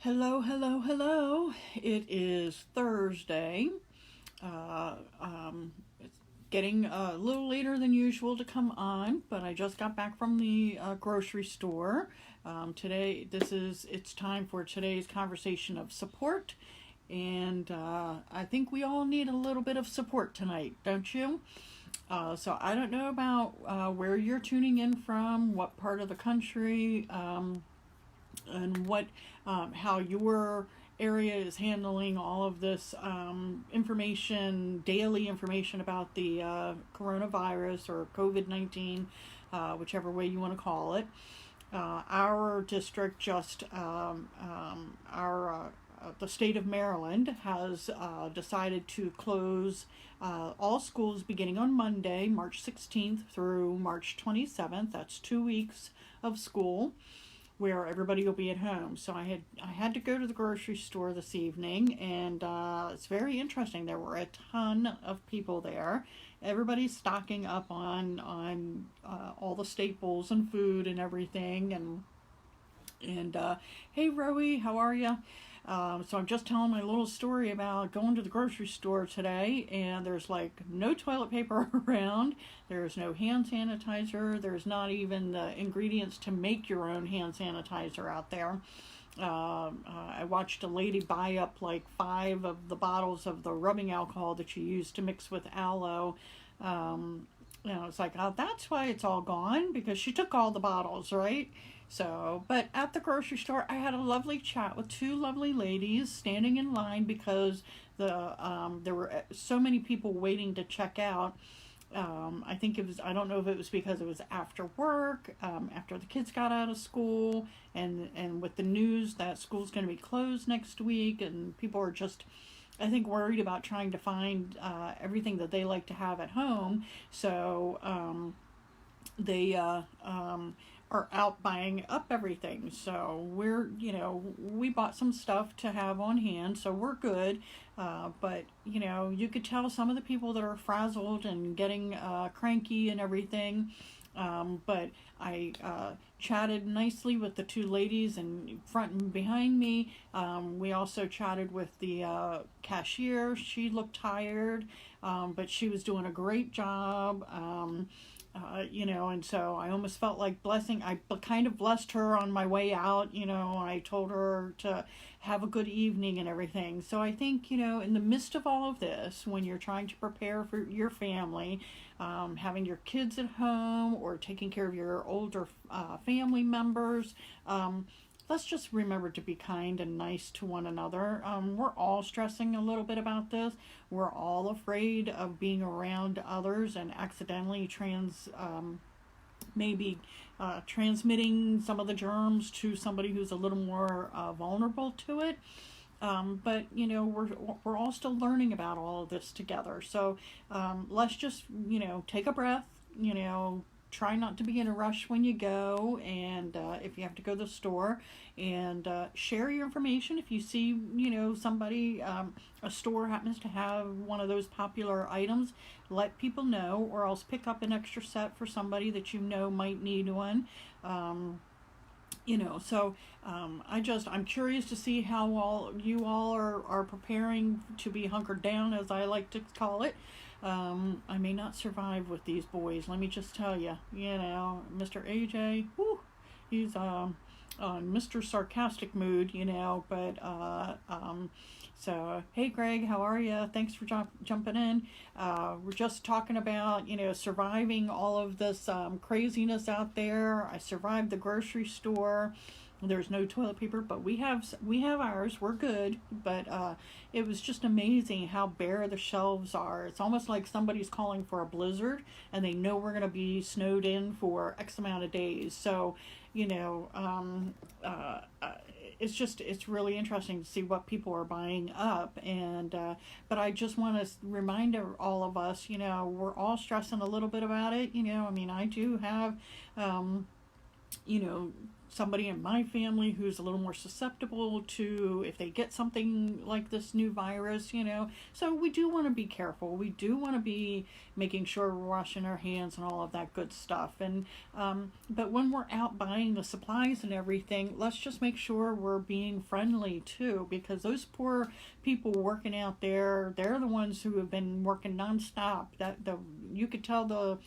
Hello, hello, hello. It is Thursday. It's getting a little later than usual to come on, but I just got back from the grocery store. It's time for today's conversation of support, and I think we all need a little bit of support tonight, don't you? So I don't know about where you're tuning in from, what part of the country. And how your area is handling all of this information, daily information about the coronavirus or COVID-19, whichever way you want to call it. Our district the state of Maryland has decided to close all schools beginning on Monday, March 16th through March 27th. That's 2 weeks of school where everybody will be at home. So I had to go to the grocery store this evening, and it's very interesting. There were a ton of people there. Everybody's stocking up on all the staples and food and everything. And hey, Rowie, how are you? So I'm just telling my little story about going to the grocery store today, and there's like no toilet paper around. There's no hand sanitizer. There's not even the ingredients to make your own hand sanitizer out there. I watched a lady buy up like 5 of the bottles of the rubbing alcohol that you use to mix with aloe. It's like, oh, that's why it's all gone, because she took all the bottles, right? So, but at the grocery store, I had a lovely chat with 2 lovely ladies standing in line because there were so many people waiting to check out. I don't know if it was because it was after work, after the kids got out of school, and with the news that school's going to be closed next week, and people are just, I think, worried about trying to find everything that they like to have at home. So they are out buying up everything. So we bought some stuff to have on hand, so we're good. But you could tell some of the people that are frazzled and getting cranky and everything. But I chatted nicely with the 2 ladies in front and behind me. We also chatted with the cashier. She looked tired, but she was doing a great job. And so I almost felt like blessing. I kind of blessed her on my way out, and I told her to have a good evening and everything. So I think, in the midst of all of this, when you're trying to prepare for your family, having your kids at home or taking care of your older family members, let's just remember to be kind and nice to one another. We're all stressing a little bit about this. We're all afraid of being around others and accidentally transmitting some of the germs to somebody who's a little more vulnerable to it. But we're all still learning about all of this together. So let's just take a breath. Try not to be in a rush when you go, and if you have to go to the store, and share your information. If you see somebody, a store happens to have one of those popular items, let people know, or else pick up an extra set for somebody that might need one. I'm curious to see how you all are preparing to be hunkered down, as I like to call it. I may not survive with these boys, let me just tell you. Mr. AJ, he's on Mr. Sarcastic mood, so, hey Greg, how are you? Thanks for jumping in. We're just talking about, surviving all of this craziness out there. I survived the grocery store. There's no toilet paper, but we have ours. We're good, but it was just amazing how bare the shelves are. It's almost like somebody's calling for a blizzard, and they know we're going to be snowed in for X amount of days. So, it's really interesting to see what people are buying up, and but I just want to remind all of us, we're all stressing a little bit about it. I do have somebody in my family who's a little more susceptible to if they get something like this new virus, so we do want to be careful. We do want to be making sure we're washing our hands and all of that good stuff. And but when we're out buying the supplies and everything, let's just make sure we're being friendly too, because those poor people working out there, they're the ones who have been working nonstop. You could tell the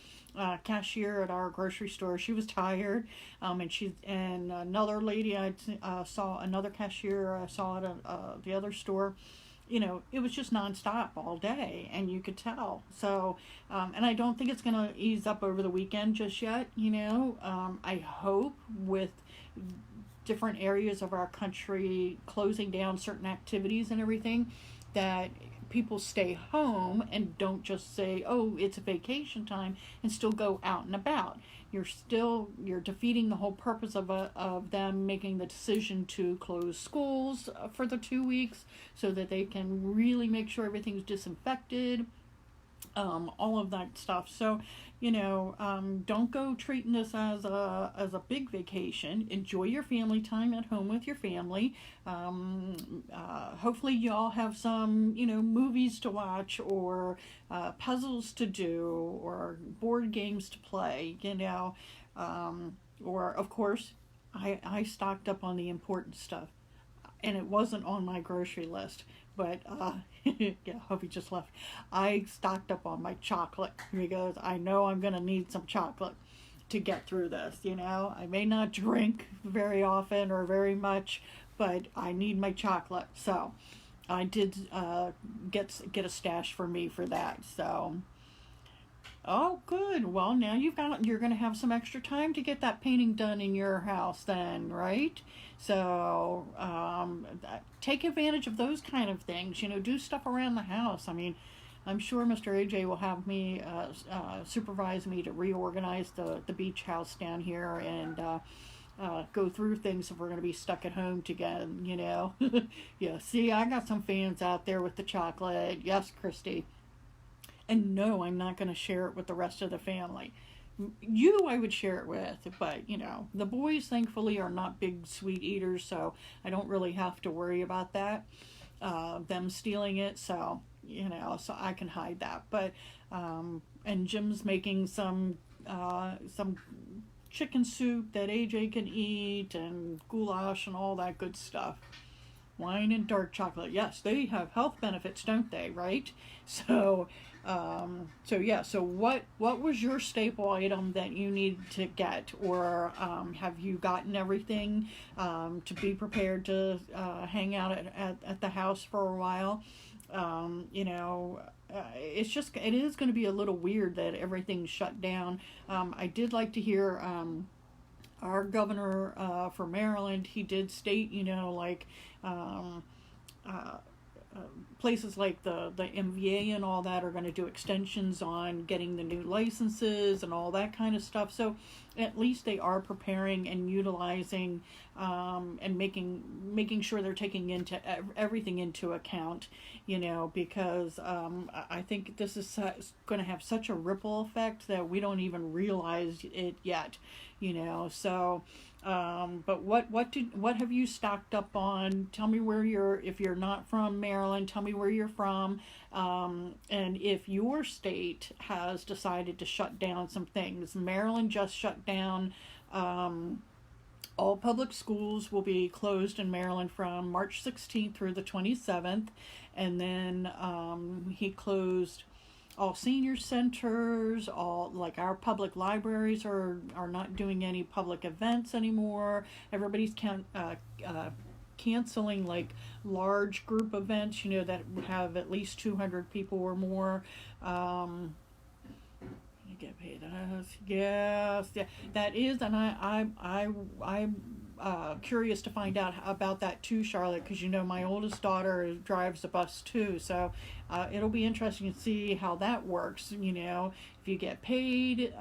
cashier at our grocery store, she was tired, and another lady I saw, another cashier I saw at the other store. It was just nonstop all day, and you could tell. So, and I don't think it's going to ease up over the weekend just yet. I hope with different areas of our country closing down certain activities and everything, that people stay home and don't just say, oh, it's a vacation time, and still go out and about. You're defeating the whole purpose of them making the decision to close schools for the 2 weeks, so that they can really make sure everything's disinfected, all of that stuff. So, don't go treating this as a big vacation. Enjoy your family time at home with your family. Hopefully you all have some, movies to watch, or puzzles to do, or board games to play, or of course, I stocked up on the important stuff, and it wasn't on my grocery list. But, yeah, Hubby just left. I stocked up on my chocolate, because I know I'm going to need some chocolate to get through this, I may not drink very often or very much, but I need my chocolate. So I did get a stash for me for that. So, oh, good. Well, now you're going to have some extra time to get that painting done in your house then, right? So, take advantage of those kind of things, do stuff around the house. I mean, I'm sure Mr. AJ will have me, supervise me to reorganize the beach house down here, and, go through things if we're going to be stuck at home together, Yeah, see, I got some fans out there with the chocolate. Yes, Christy. And no, I'm not going to share it with the rest of the family. I would share it with, but the boys thankfully are not big sweet eaters, so I don't really have to worry about that, them stealing it. So so I can hide that. But and Jim's making some chicken soup that AJ can eat, and goulash and all that good stuff. Wine and dark chocolate. Yes, they have health benefits, don't they? Right? So. So what was your staple item that you need to get, or have you gotten everything to be prepared to hang out at the house for a while? It is going to be a little weird that everything's shut down. I did like to hear our governor for Maryland. He did state, places like the MVA and all that are going to do extensions on getting the new licenses and all that kind of stuff. So at least they are preparing and utilizing and making sure they're taking into everything into account, because I think this is going to have such a ripple effect that we don't even realize it yet, so. But what have you stocked up on? Tell me if you're not from Maryland, tell me where you're from, and if your state has decided to shut down some things. Maryland just shut down, all public schools will be closed in Maryland from March 16th through the 27th, and then he closed all senior centers, like our public libraries are not doing any public events anymore. Everybody's canceling like large group events, that have at least 200 people or more. You get paid. Yes, yeah, that is, and I'm curious to find out about that too, Charlotte, because my oldest daughter drives a bus too, so it'll be interesting to see how that works. If you get paid,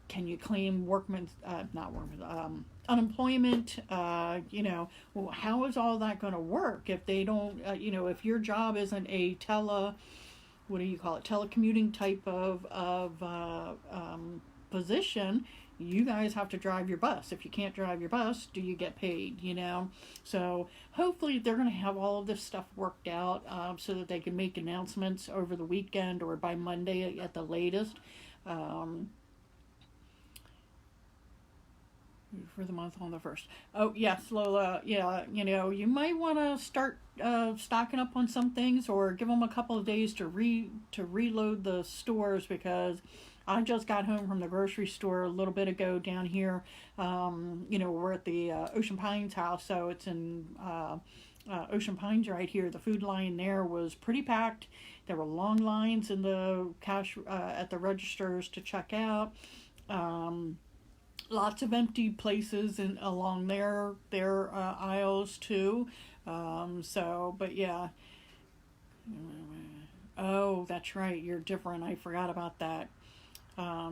can you claim unemployment? Well, how is all that going to work if they don't? If your job isn't a telecommuting type of position, you guys have to drive your bus. If you can't drive your bus, do you get paid, you know? So hopefully they're going to have all of this stuff worked out, so that they can make announcements over the weekend or by Monday at the latest. Um, for the month on the 1st. Oh, yes, Lola. Yeah, you know, you might want to start stocking up on some things, or give them a couple of days to reload the stores, because I just got home from the grocery store a little bit ago down here. You know, we're at the Ocean Pines house, so it's in Ocean Pines right here. The food line there was pretty packed. There were long lines in the cash at the registers to check out. Lots of empty places along their aisles too. But yeah. Oh, that's right. You're different. I forgot about that,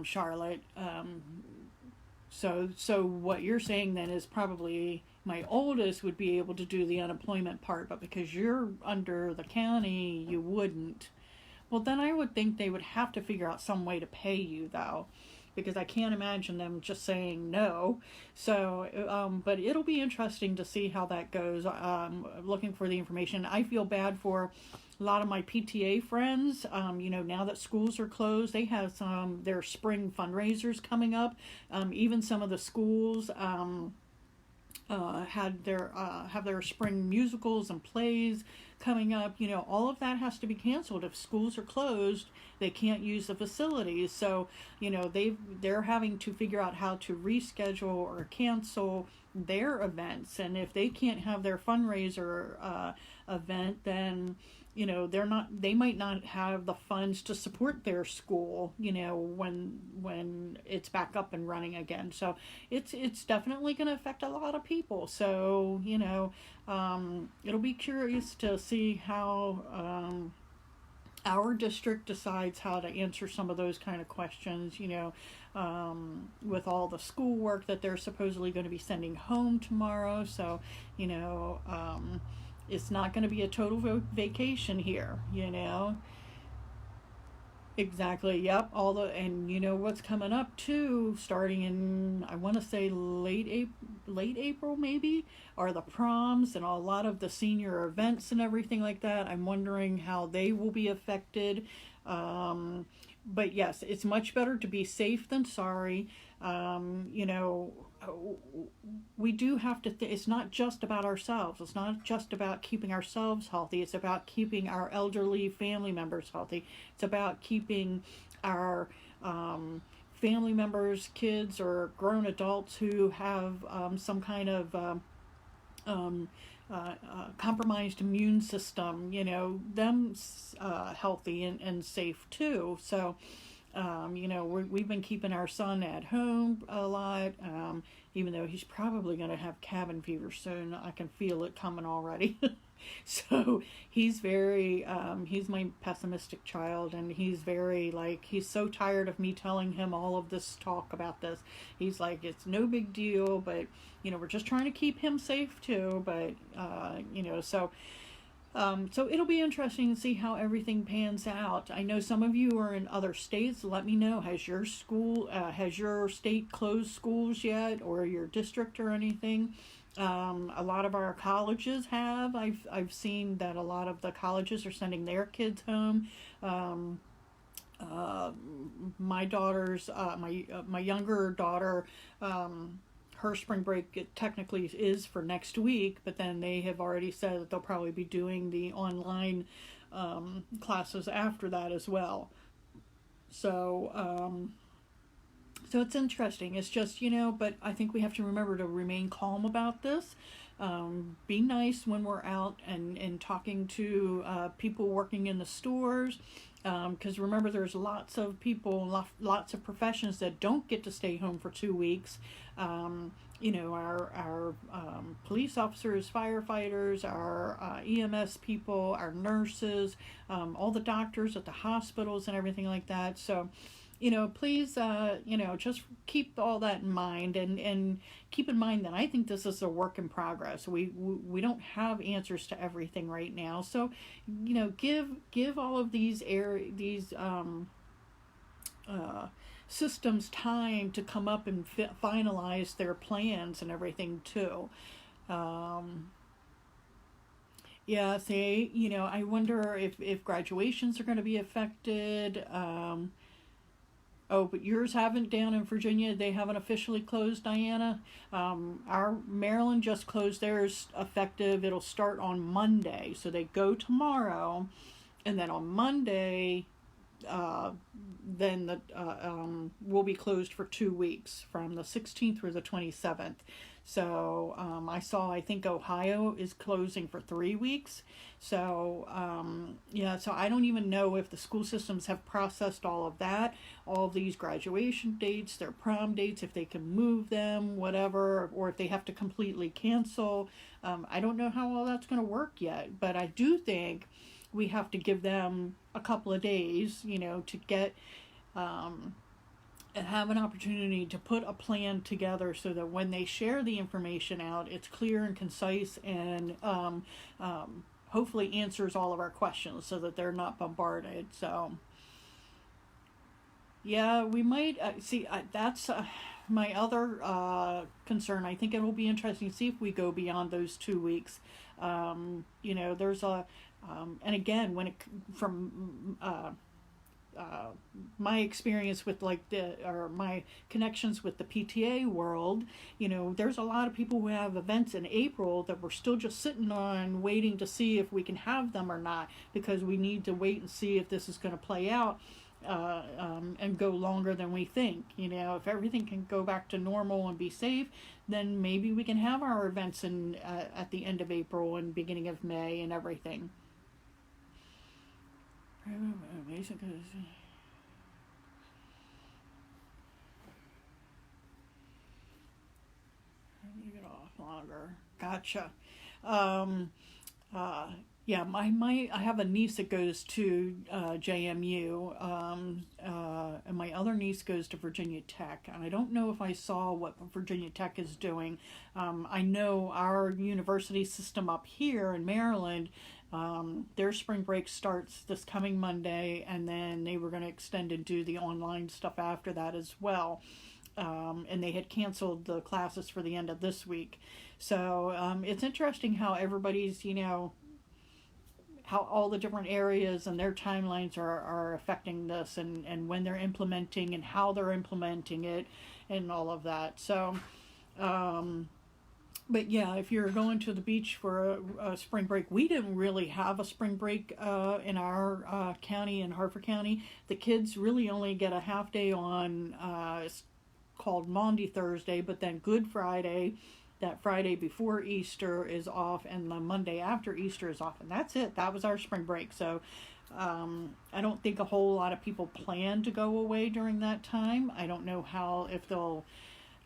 Charlotte. So what you're saying then is probably my oldest would be able to do the unemployment part, but because you're under the county, you wouldn't. Well, then I would think they would have to figure out some way to pay you, though, because I can't imagine them just saying no. So, but it'll be interesting to see how that goes. Looking for the information. I feel bad for a lot of my PTA friends. You know, now that schools are closed, they have their spring fundraisers coming up. Even some of the schools have their spring musicals and plays coming up. You know, all of that has to be canceled. If schools are closed, they can't use the facilities. So, you know, they're having to figure out how to reschedule or cancel their events. And if they can't have their fundraiser event, then, you know, they might not have the funds to support their school, you know, when it's back up and running again. So it's definitely going to affect a lot of people. So, you know, it'll be curious to see how our district decides how to answer some of those kind of questions, you know, with all the schoolwork that they're supposedly going to be sending home tomorrow. So, you know, it's not going to be a total vacation here, you know. Exactly. Yep. And you know what's coming up too, starting in, I want to say late April maybe, are the proms and a lot of the senior events and everything like that. I'm wondering how they will be affected. But yes, it's much better to be safe than sorry. You know, we do have to, it's not just about ourselves. It's not just about keeping ourselves healthy. It's about keeping our elderly family members healthy. It's about keeping our family members, kids, or grown adults who have some kind of compromised immune system, you know, them healthy and safe too. So, you know, we've been keeping our son at home a lot, even though he's probably going to have cabin fever soon. I can feel it coming already. So he's he's my pessimistic child, and he's very, like, he's so tired of me telling him all of this talk about this. He's like, it's no big deal, but, you know, we're just trying to keep him safe too. But, you know, so it'll be interesting to see how everything pans out. I know some of you are in other states. Let me know. Has your state closed schools yet, or your district or anything? A lot of our colleges have. I've seen that a lot of the colleges are sending their kids home. My daughter's, my younger daughter, her spring break technically is for next week, but then they have already said that they'll probably be doing the online classes after that as well. So, so it's interesting. It's just, you know, but I think we have to remember to remain calm about this. Be nice when we're out and talking to people working in the stores. Because remember, there's lots of people, lots of professions that don't get to stay home for 2 weeks. You know, our police officers, firefighters, our EMS people, our nurses, all the doctors at the hospitals and everything like that. So, you know, please, you know, just keep all that in mind, and keep in mind that I think this is a work in progress. We don't have answers to everything right now. So, you know, give all of these systems time to come up and finalize their plans and everything too. Um, yeah, say, I wonder if graduations are going to be affected. Oh, but yours haven't down in Virginia. They haven't officially closed, Diana. Our Maryland just closed theirs effective. It'll start on Monday. So they go tomorrow, and then on Monday, uh, then will be closed for 2 weeks from the 16th through the 27th. So I saw, I think Ohio is closing for 3 weeks. So yeah, so I don't even know if the school systems have processed all of that, all of these graduation dates, their prom dates, if they can move them, whatever, or if they have to completely cancel. I don't know how all that's going to work yet, but I do think we have to give them a couple of days, to get and have an opportunity to put a plan together so that when they share the information out, it's clear and concise and hopefully answers all of our questions so that they're not bombarded. So, yeah, we might see. That's my other concern. I think it'll be interesting to see if we go beyond those 2 weeks. There's and again, when it from my experience with my connections with the PTA world, there's a lot of people who have events in April that we're still just sitting on waiting to see if we can have them or not, because we need to wait and see if this is going to play out and go longer than we think. If everything can go back to normal and be safe, then maybe we can have our events at the end of April and beginning of May and everything. Get off longer. Gotcha. Um, yeah, I have a niece that goes to JMU, and my other niece goes to Virginia Tech, and I don't know if I saw what Virginia Tech is doing. I know our university system up here in Maryland, their spring break starts this coming Monday, and then they were going to extend and do the online stuff after that as well. And they had canceled the classes for the end of this week. So it's interesting how everybody's, how all the different areas and their timelines are affecting this, and when they're implementing and how they're implementing it and all of that. So, but yeah, if you're going to the beach for a spring break, we didn't really have a spring break in our county, in Harford County. The kids really only get a half day on, it's called Maundy Thursday, but then Good Friday, that Friday before Easter, is off, and the Monday after Easter is off, and that's it. That was our spring break. So I don't think a whole lot of people plan to go away during that time. I don't know if they'll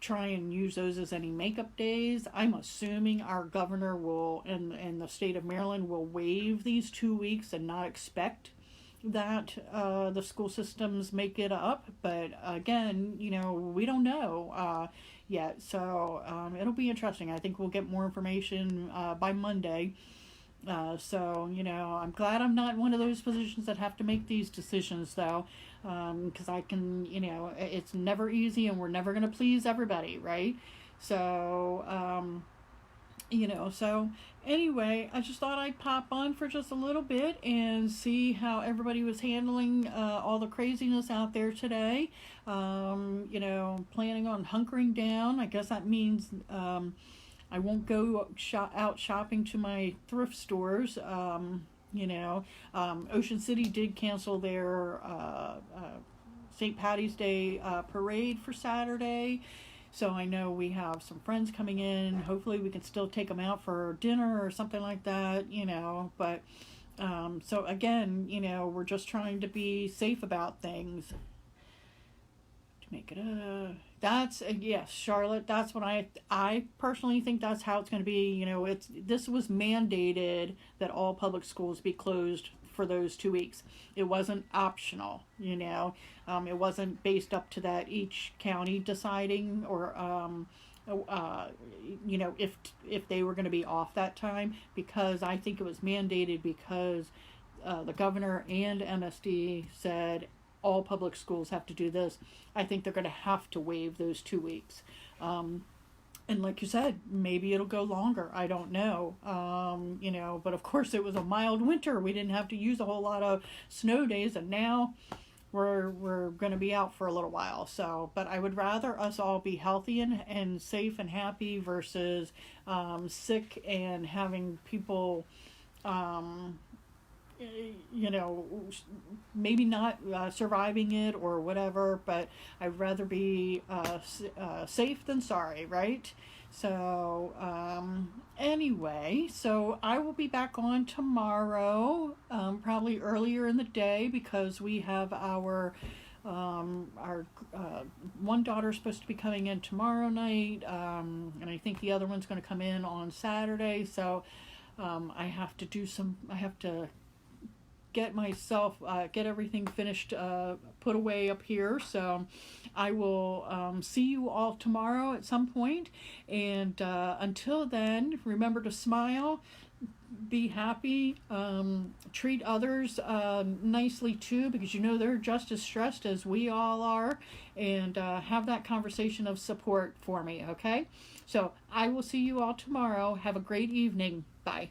try and use those as any makeup days. I'm assuming our governor will, and the state of Maryland will waive these 2 weeks and not expect that the school systems make it up. But again, we don't know yet. So it'll be interesting. I think we'll get more information by Monday. So, I'm glad I'm not in one of those positions that have to make these decisions, though, because I can, it's never easy, and we're never going to please everybody, right? So, so anyway, I just thought I'd pop on for just a little bit and see how everybody was handling all the craziness out there today. Planning on hunkering down. I guess that means I won't go out shopping to my thrift stores. Ocean City did cancel their St. Patty's Day parade for Saturday. So I know we have some friends coming in. Hopefully we can still take them out for dinner or something like that, But so again, we're just trying to be safe about things. To make it yes, Charlotte. That's what I personally think that's how it's going to be. This was mandated that all public schools be closed for those 2 weeks. It wasn't optional. It wasn't based up to that each county deciding or if they were going to be off that time, because I think it was mandated because the governor and MSD said all public schools have to do this. I think they're going to have to waive those 2 weeks. And like you said, maybe it'll go longer. I don't know. But of course it was a mild winter. We didn't have to use a whole lot of snow days, and now we're going to be out for a little while. So, but I would rather us all be healthy and safe and happy versus sick and having people, maybe not surviving it or whatever, but I'd rather be safe than sorry, right? So, anyway, so I will be back on tomorrow, probably earlier in the day, because we have our one daughter's supposed to be coming in tomorrow night, and I think the other one's going to come in on Saturday, so I have to get everything finished, put away up here. So I will see you all tomorrow at some point. And until then, remember to smile, be happy, treat others nicely too, because they're just as stressed as we all are. And have that conversation of support for me, okay? So I will see you all tomorrow. Have a great evening. Bye.